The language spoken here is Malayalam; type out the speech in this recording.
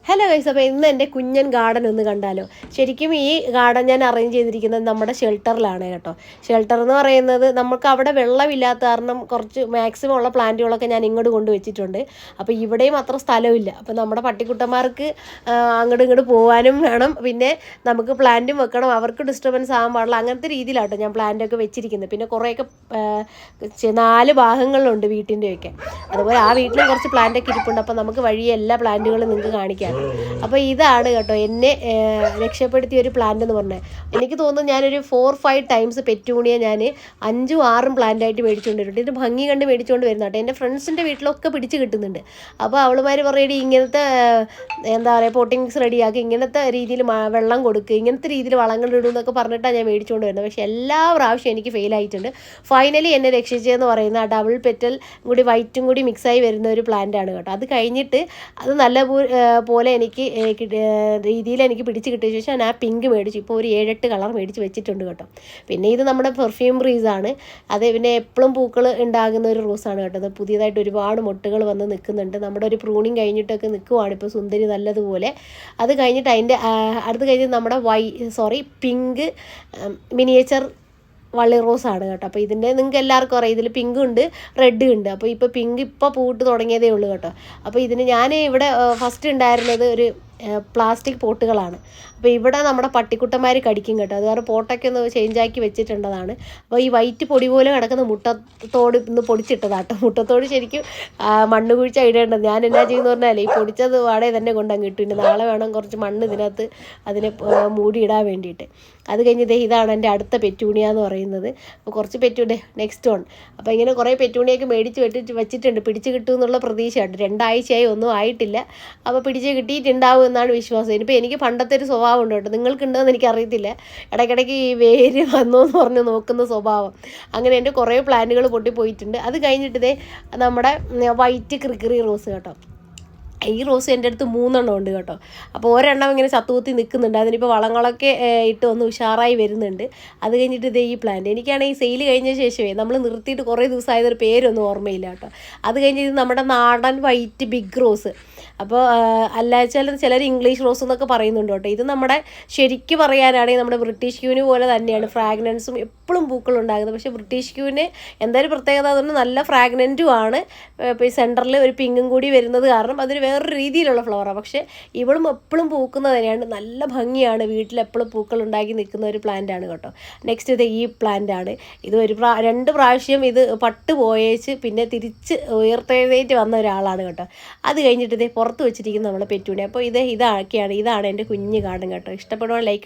ഹലോ ഗൈസ്, അപ്പോൾ ഇന്ന് എൻ്റെ കുഞ്ഞൻ ഗാർഡൻ ഒന്ന് കണ്ടാലോ. ശരിക്കും ഈ ഗാർഡൻ ഞാൻ അറേഞ്ച് ചെയ്തിരിക്കുന്നത് നമ്മുടെ ഷെൽട്ടറിലാണ് കേട്ടോ. ഷെൽട്ടർ എന്ന് പറയുന്നത് നമുക്ക് അവിടെ വെള്ളമില്ലാത്ത കാരണം കുറച്ച് മാക്സിമം ഉള്ള പ്ലാന്റുകളൊക്കെ ഞാൻ ഇങ്ങോട്ട് കൊണ്ടുവച്ചിട്ടുണ്ട്. അപ്പോൾ ഇവിടെയും അത്ര സ്ഥലമില്ല. അപ്പോൾ നമ്മുടെ പട്ടിക്കുട്ടന്മാർക്ക് അങ്ങോട്ട് ഇങ്ങോട്ട് പോകാനും വേണം, പിന്നെ നമുക്ക് പ്ലാന്റും വെക്കണം, അവർക്ക് ഡിസ്റ്റർബൻസ് ആകാൻ പാടില്ല. അങ്ങനത്തെ രീതിയിലാട്ടോ ഞാൻ പ്ലാന്റൊക്കെ വെച്ചിരിക്കുന്നത്. പിന്നെ കുറേയൊക്കെ 4 ഭാഗങ്ങളുണ്ട് വീട്ടിൻ്റെയൊക്കെ. അതുപോലെ ആ വീട്ടിലും കുറച്ച് പ്ലാന്റൊക്കെ ഇരിപ്പുണ്ട്. അപ്പോൾ നമുക്ക് വഴിയെ എല്ലാ പ്ലാന്റുകളും നിങ്ങൾക്ക് കാണിക്കാം. അപ്പോൾ ഇതാണ് കേട്ടോ എന്നെ രക്ഷപ്പെടുത്തിയ ഒരു പ്ലാന്റ് എന്ന് പറഞ്ഞത്. എനിക്ക് തോന്നുന്നു ഞാനൊരു 4-5 ടൈംസ് പെറ്റൂണിയ ഞാൻ 5-6 പ്ലാന്റായിട്ട് മേടിച്ചുകൊണ്ട് വരുന്നുണ്ട്. ഇതിൻ്റെ ഭംഗി കണ്ട് മേടിച്ചുകൊണ്ട് വരുന്ന കേട്ടോ. എൻ്റെ ഫ്രണ്ട്സിൻ്റെ വീട്ടിലൊക്കെ പിടിച്ച് കിട്ടുന്നുണ്ട്. അപ്പോൾ അവളുമാർ പറയടി ഇങ്ങനത്തെ എന്താ പറയുക പോട്ടിങ്സ് റെഡിയാക്കി, ഇങ്ങനത്തെ രീതിയിൽ വെള്ളം കൊടുക്കുക, ഇങ്ങനത്തെ രീതിയിൽ വളങ്ങൾ ഇടും എന്നൊക്കെ പറഞ്ഞിട്ടാണ് ഞാൻ മേടിച്ചുകൊണ്ട് വരുന്നത്. പക്ഷേ എല്ലാ പ്രാവശ്യവും എനിക്ക് ഫെയിലായിട്ടുണ്ട്. ഫൈനലി എന്നെ രക്ഷിച്ചതെന്ന് പറയുന്ന ആ ഡബിൾ പെറ്റൽ കൂടി വൈറ്റും കൂടി മിക്സായി വരുന്ന ഒരു പ്ലാന്റാണ് കേട്ടോ. അത് കഴിഞ്ഞിട്ട് അത് നല്ല പോലെ എനിക്ക് രീതിയിൽ എനിക്ക് പിടിച്ച് കിട്ടിയ ശേഷം ഞാൻ ആ പിങ്ക് മേടിച്ചു. ഇപ്പോൾ ഒരു 7-8 കളർ മേടിച്ച് വെച്ചിട്ടുണ്ട് കേട്ടോ. പിന്നെ ഇത് നമ്മുടെ പെർഫ്യൂം റീസാണ്. അത് പിന്നെ എപ്പോഴും പൂക്കൾ ഉണ്ടാകുന്ന ഒരു റോസാണ് കേട്ടോ. അത് പുതിയതായിട്ട് ഒരുപാട് മൊട്ടുകൾ വന്ന് നിൽക്കുന്നുണ്ട്. നമ്മുടെ ഒരു പ്രൂണിങ് കഴിഞ്ഞിട്ടൊക്കെ നിൽക്കുവാണ് ഇപ്പോൾ സുന്ദരി നല്ലതുപോലെ. അത് കഴിഞ്ഞിട്ട് അതിൻ്റെ അടുത്ത് കഴിഞ്ഞ് നമ്മുടെ പിങ്ക് മിനിയേച്ചർ വള്ളി റോസാണ് കേട്ടോ. അപ്പോൾ ഇതിൻ്റെ നിങ്ങൾക്ക് എല്ലാവർക്കും അറിയാം, ഇതിൽ പിങ്ക് ഉണ്ട്, റെഡ് ഉണ്ട്. അപ്പോൾ ഇപ്പോൾ പിങ്ക് ഇപ്പോൾ പൂട്ട് തുടങ്ങിയതേ ഉള്ളൂ കേട്ടോ. അപ്പോൾ ഇതിന് ഞാൻ ഇവിടെ ഫസ്റ്റ് ഉണ്ടായിരുന്നത് ഒരു പ്ലാസ്റ്റിക് പോട്ടുകളാണ്. അപ്പോൾ ഇവിടെ നമ്മുടെ പട്ടിക്കുട്ടന്മാർ കടിക്കും കേട്ടോ. അത് കാരണം പോട്ടൊക്കെ ഒന്ന് ചേഞ്ചാക്കി വെച്ചിട്ടുണ്ടതാണ്. അപ്പോൾ ഈ വൈറ്റ് പൊടി പോലെ കിടക്കുന്ന മുട്ടത്തോട് ഇന്ന് പൊടിച്ചിട്ടതാട്ടോ. മുട്ടത്തോട് ശരിക്കും മണ്ണ് കുഴിച്ച ഇടേണ്ടത്. ഞാൻ എന്നാ ചെയ്യുന്ന പറഞ്ഞാൽ ഈ പൊടിച്ചത് വാടക തന്നെ കൊണ്ടങ്ങ് ഇട്ടു. ഇനി നാളെ വേണം കുറച്ച് മണ്ണ് ഇതിനകത്ത് അതിനെ മൂടിയിടാൻ വേണ്ടിയിട്ട്. അത് കഴിഞ്ഞ് ഇതാണ് എൻ്റെ അടുത്ത പെറ്റൂണിയ എന്ന് പറയുന്നത്. അപ്പോൾ കുറച്ച് നെക്സ്റ്റ് വൺ. അപ്പോൾ ഇങ്ങനെ കുറേ പെറ്റൂണിയൊക്കെ മേടിച്ച് വെച്ചിട്ടുണ്ട്. പിടിച്ച് കിട്ടും എന്നുള്ള പ്രതീക്ഷയുണ്ട്. 2 ആഴ്ചയായി, ഒന്നും ആയിട്ടില്ല. അപ്പോൾ പിടിച്ച് കിട്ടിയിട്ടുണ്ടാവും എന്നാണ് വിശ്വാസം. ഇനിയിപ്പോൾ എനിക്ക് പണ്ടത്തെ ഒരു സ്വഭാവം ഉണ്ട് കേട്ടോ. നിങ്ങൾക്കുണ്ടോയെന്ന് എനിക്കറിയത്തില്ല. ഇടയ്ക്കിടയ്ക്ക് ഈ വേര് വന്നോ എന്ന് പറഞ്ഞ് നോക്കുന്ന സ്വഭാവം. അങ്ങനെ എൻ്റെ കുറേ പ്ലാന്റുകൾ പൊട്ടിപ്പോയിട്ടുണ്ട്. അത് കഴിഞ്ഞിട്ട് നമ്മുടെ വൈറ്റ് ക്രിക്കറി റോസ് കേട്ടോ. ഈ റോസ് എൻ്റെ അടുത്ത് 3 ഉണ്ട് കേട്ടോ. അപ്പോൾ ഒരെണ്ണം ഇങ്ങനെ ചത്തുകുത്തി നിൽക്കുന്നുണ്ട്. അതിനിപ്പോൾ വളങ്ങളൊക്കെ ഇട്ട് ഒന്ന് ഉഷാറായി വരുന്നുണ്ട്. അത് കഴിഞ്ഞിട്ട് ഈ പ്ലാന്റ് എനിക്കാണെങ്കിൽ ഈ സെയിൽ കഴിഞ്ഞ ശേഷമേ നമ്മൾ നിർത്തിയിട്ട് കുറേ ദിവസമായതൊരു പേരൊന്നും ഓർമ്മയില്ല കേട്ടോ. അത് കഴിഞ്ഞിട്ട് നമ്മുടെ നാടൻ വൈറ്റ് ബിഗ് റോസ്. അപ്പോൾ അല്ലാച്ചാൽ ചിലർ ഇംഗ്ലീഷ് റോസ് എന്നൊക്കെ പറയുന്നുണ്ട് കേട്ടോ. ഇത് നമ്മുടെ ശരിക്കും പറയാനാണെങ്കിൽ നമ്മുടെ ബ്രിട്ടീഷ് ക്യൂന് പോലെ തന്നെയാണ്. ഫ്രാഗ്രൻസും എപ്പോഴും പൂക്കളുണ്ടാകുന്നത്. പക്ഷേ ബ്രിട്ടീഷ് ക്യൂന് എന്തായാലും പ്രത്യേകത അതുകൊണ്ട് നല്ല ഫ്രാഗ്രൻറ്റും ആണ്. ഇപ്പോൾ ഈ സെൻറ്ററിൽ ഒരു പിങ്കും കൂടി വരുന്നത് കാരണം അതൊരു വേറൊരു രീതിയിലുള്ള ഫ്ലവറാണ്. പക്ഷേ ഇവളും എപ്പോഴും പൂക്കുന്നത് തന്നെയാണ്. നല്ല ഭംഗിയാണ്. വീട്ടിലെപ്പോഴും പൂക്കൾ ഉണ്ടാക്കി നിൽക്കുന്ന ഒരു പ്ലാന്റാണ് കേട്ടോ. നെക്സ്റ്റ് ഈ പ്ലാന്റാണ്. ഇത് 2 പ്രാവശ്യം ഇത് പട്ട് പോയേച്ച് പിന്നെ തിരിച്ച് ഉയർത്തെഴുന്നേറ്റ് വന്ന ഒരാളാണ് കേട്ടോ. അത് കഴിഞ്ഞിട്ട് പുറത്ത് വെച്ചിരിക്കുന്ന നമ്മളെ പെറ്റൂണി. അപ്പോൾ ഇതാണ് എൻ്റെ കുഞ്ഞ് ഗാർഡൻ കേട്ടോ. ഇഷ്ടപ്പെടുവാൻ ലൈക്ക്